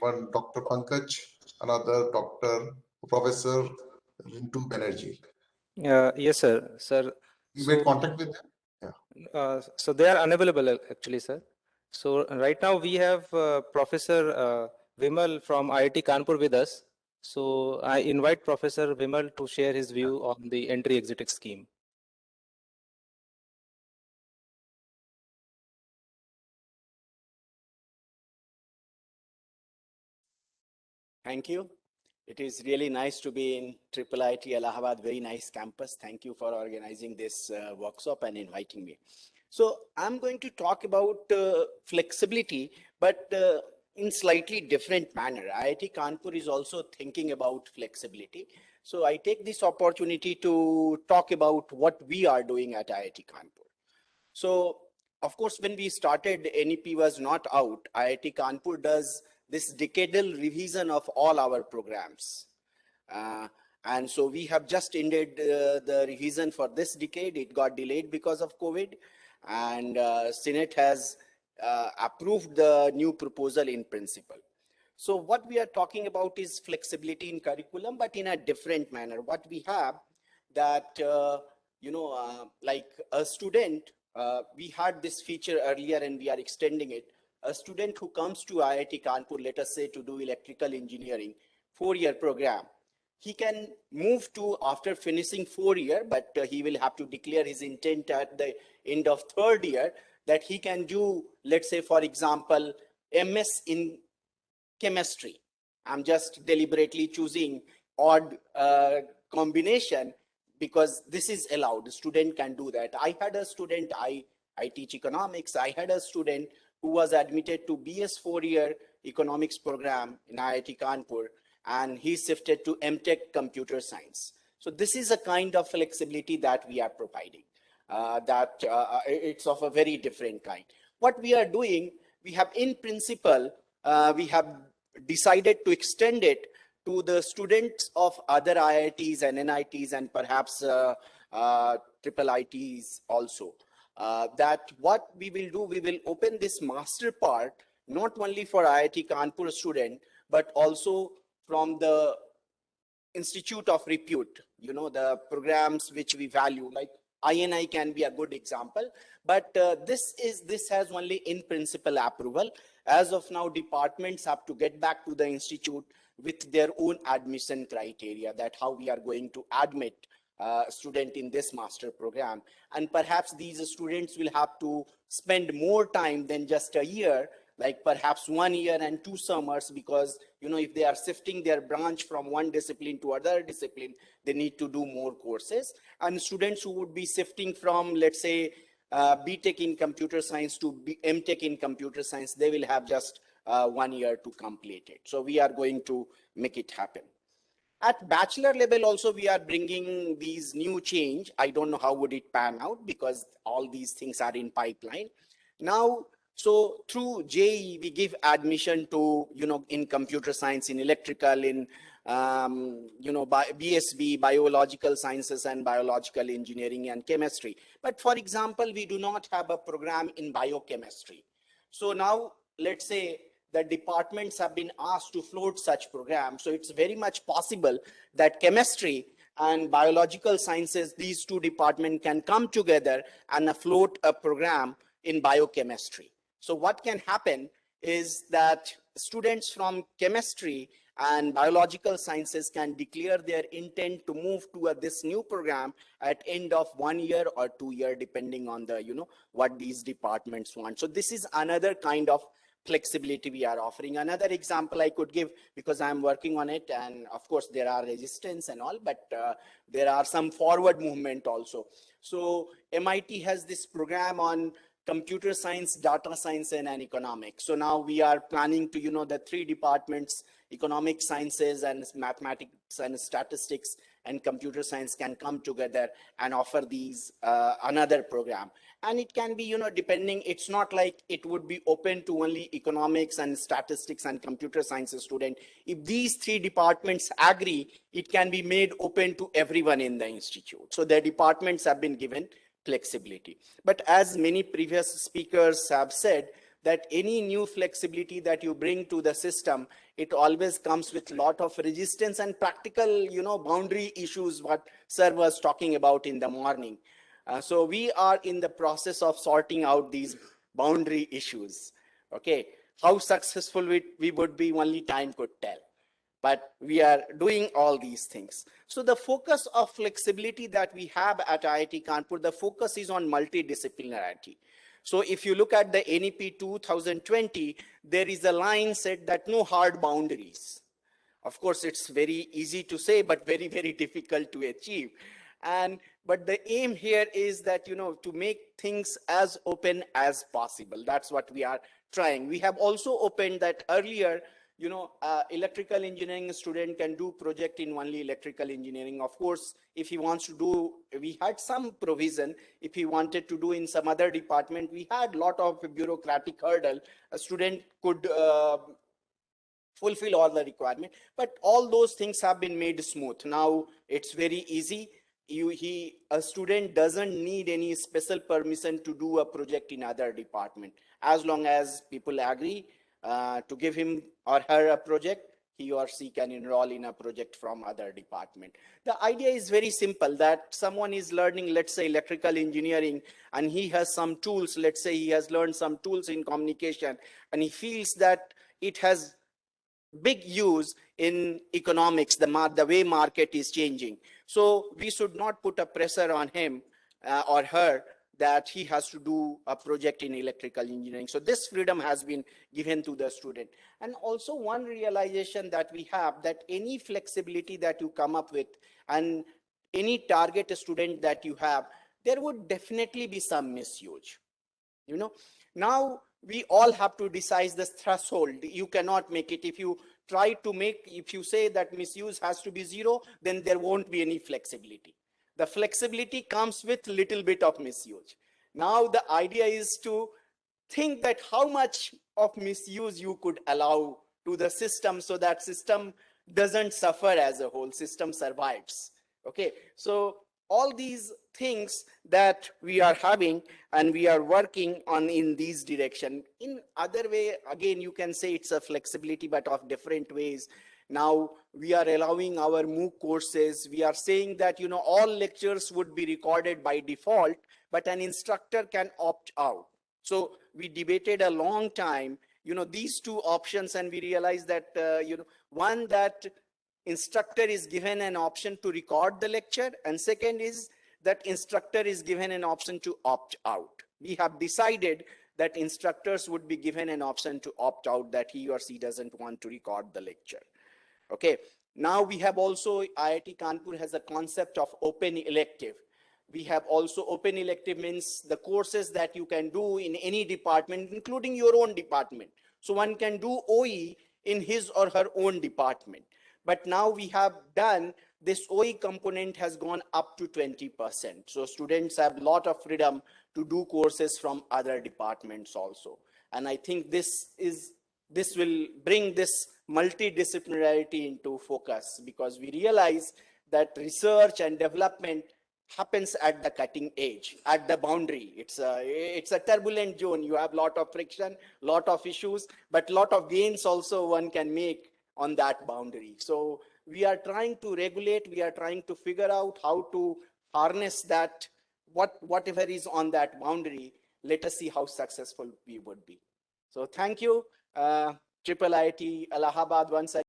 one Dr. Pankaj, another Dr. Professor Rintu Banerjee. Yes, sir. Sir, You made so contact with them? so they are unavailable actually, sir. So right now we have Professor Vimal from IIT Kanpur with us. So I invite Professor Vimal to share his view on the entry-exit scheme. Thank you. It is really nice to be in IIIT Allahabad, very nice campus. Thank you for organizing this workshop and inviting me. So I'm going to talk about flexibility, but in slightly different manner. IIT Kanpur is also thinking about flexibility. So I take this opportunity to talk about what we are doing at IIT Kanpur. So of course, when we started, NEP was not out. IIT Kanpur does this decadal revision of all our programs. And so we have just ended the revision for this decade. It got delayed because of COVID, and Senate has approved the new proposal in principle. So what we are talking about is flexibility in curriculum, but in a different manner. What we have that, like a student, we had this feature earlier and we are extending it. A student who comes to IIT Kanpur, let us say to do electrical engineering, 4-year program, he can move to after finishing 4 year, but he will have to declare his intent at the end of 3rd year that he can do, let's say, for example, MS in chemistry. I'm just deliberately choosing odd combination because this is allowed. The student can do that. I had a student, I teach economics. I had a student who was admitted to BS 4-year economics program in IIT Kanpur, and he shifted to MTech computer science. So this is a kind of flexibility that we are providing, it's of a very different kind. What we are doing, we have in principle, we have decided to extend it to the students of other IITs and NITs and perhaps triple ITs also. That what we will do, we will open this master part, not only for IIT Kanpur student, but also from the institute of repute, the programs which we value, like INI can be a good example, but this has only in principle approval. As of now, departments have to get back to the institute with their own admission criteria, that how we are going to admit student in this master program. And perhaps these students will have to spend more time than just a year, like perhaps 1 year and 2 summers, because if they are shifting their branch from one discipline to other discipline, they need to do more courses. And students who would be shifting from, let's say, BTech in computer science to MTech in computer science, they will have just 1 year to complete it. So we are going to make it happen. At bachelor level also, we are bringing these new change. I don't know how would it pan out because all these things are in pipeline. Now, so through JEE, we give admission to, in computer science, in electrical, in, BSB, biological sciences and biological engineering and chemistry. But for example, we do not have a program in biochemistry. So now let's say the departments have been asked to float such programs. So it's very much possible that chemistry and biological sciences, these two departments can come together and float a program in biochemistry. So what can happen is that students from chemistry and biological sciences can declare their intent to move to this new program at end of 1 year or 2 year, depending on the, what these departments want. So this is another kind of flexibility we are offering. Another example I could give, because I'm working on it, and of course there are resistance and all, but there are some forward movement also. So MIT has this program on computer science, data science, and economics. So now we are planning to, the 3 departments, economic sciences and mathematics and statistics and computer science can come together and offer these another program. And it can be, depending, it's not like it would be open to only economics and statistics and computer sciences student. If these 3 departments agree, it can be made open to everyone in the institute. So the departments have been given flexibility. But as many previous speakers have said, that any new flexibility that you bring to the system, it always comes with a lot of resistance and practical, boundary issues, what sir was talking about in the morning. So we are in the process of sorting out these boundary issues. Okay, how successful we would be, only time could tell. But we are doing all these things. So the focus of flexibility that we have at IIT Kanpur, the focus is on multidisciplinarity. So if you look at the NEP 2020, there is a line said that no hard boundaries. Of course, it's very easy to say, but very, very difficult to achieve. But the aim here is that, to make things as open as possible. That's what we are trying. We have also opened that earlier, electrical engineering student can do project in only electrical engineering. Of course, if he wants to do, we had some provision. If he wanted to do in some other department, we had a lot of bureaucratic hurdle. A student could fulfill all the requirement, but all those things have been made smooth. Now it's very easy. A student doesn't need any special permission to do a project in other department. As long as people agree to give him or her a project, he or she can enroll in a project from other department. The idea is very simple, that someone is learning, let's say, electrical engineering, and he has some tools. Let's say he has learned some tools in communication, and he feels that it has big use in economics, the way market is changing. So we should not put a pressure on him or her that he has to do a project in electrical engineering. So this freedom has been given to the student. And also one realization that we have, that any flexibility that you come up with and any target student that you have, there would definitely be some misuse. Now we all have to decide this threshold. You cannot make it. If you say that misuse has to be 0, then there won't be any flexibility. The flexibility comes with little bit of misuse. Now the idea is to think that how much of misuse you could allow to the system, so that system doesn't suffer as a whole, system survives. Okay, so all these things that we are having and we are working on in these direction. In other way, again, you can say it's a flexibility, but of different ways. Now we are allowing our MOOC courses. We are saying that, all lectures would be recorded by default, but an instructor can opt out. So we debated a long time, these two options, and we realized that, one, that instructor is given an option to record the lecture, and second is that instructor is given an option to opt out. We have decided that instructors would be given an option to opt out, that he or she doesn't want to record the lecture. Okay, now we have also, IIT Kanpur has a concept of open elective. We have also open elective means the courses that you can do in any department, including your own department. So one can do OE in his or her own department. But now we have done this OE component has gone up to 20%. So students have a lot of freedom to do courses from other departments also. And I think this will bring this multidisciplinarity into focus, because we realize that research and development happens at the cutting edge, at the boundary. It's a turbulent zone. You have a lot of friction, lot of issues, but lot of gains also one can make on that boundary. So we are trying to regulate, we are trying to figure out how to harness that, whatever is on that boundary. Let us see how successful we would be. So thank you, IIIT Allahabad once again.